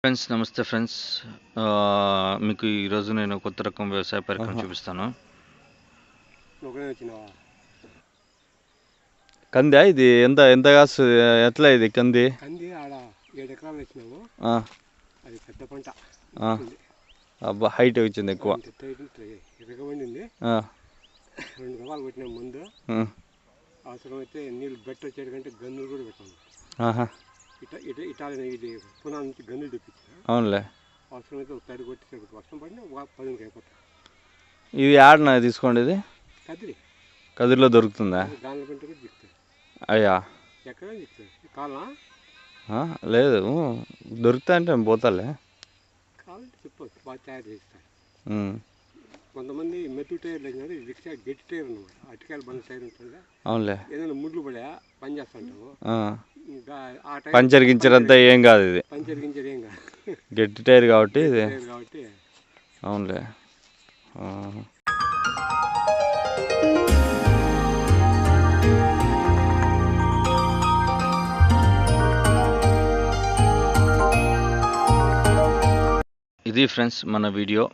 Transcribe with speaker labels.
Speaker 1: Friends నమస్తే friends. మీకు ఈరోజు నేను కొత్త రకం వ్యవసాయ పరికరం చూపిస్తాను.
Speaker 2: కందా ఇది ఎంత ఎంత కాసు ఎట్లా ఇది కంది
Speaker 3: ఆడ 7 ఎకరాలు వేసినాము. అది పెద్ద పంట.
Speaker 2: అబ్బా హైట్ వచ్చింది ఎక్కువ.
Speaker 3: ఎరగబండింది. 2 గవాలు కొట్టినాము ముందు. అవసరమైతే నీళ్ళు బెట్ట వచ్చేటి కంటే గన్నులు కూడా పెట్టాము. ఇటాలియన్ ఇది పునా నుంచి గన్నులు తెప్పించాను.
Speaker 2: అవునులే.
Speaker 3: అవసరమైతే ఒక తడి కొట్టి వర్షం పడినా 10 అయిపోతాయి.
Speaker 2: ఇది ఆడనా తీసుకోండి, ఇది కదిరిలో దొరుకుతుందా?
Speaker 3: దానిలో కంటే కూడా దిక్కుతాయి.
Speaker 2: అయ్యా
Speaker 3: ఎక్కడ దిక్కుతాయి కాలా?
Speaker 2: లేదు, దొరుకుతా అంటే పోతాలే.
Speaker 3: కావాలంటే చెప్పవచ్చు, బాగా తయారు చేస్తాను. కొంతమంది మెట్టు టైర్లు వేసినారు, రిక్షా గట్టి టైర్ అనమాట. అటుకాయలు బండి టైర్ ఉంటుందా?
Speaker 2: అవునులే.
Speaker 3: ఏదైనా ముడ్లు పడా పని చేస్తుంటాము.
Speaker 2: పంచర్ గించర్ అంతా ఏం కాదు, ఇది
Speaker 3: పంచర్ గించర్ ఏం కాదు,
Speaker 2: గట్టి టైర్ కాబట్టి ఇది.
Speaker 3: కాబట్టి
Speaker 2: అవునులే.
Speaker 1: ఇది ఫ్రెండ్స్ మన వీడియో.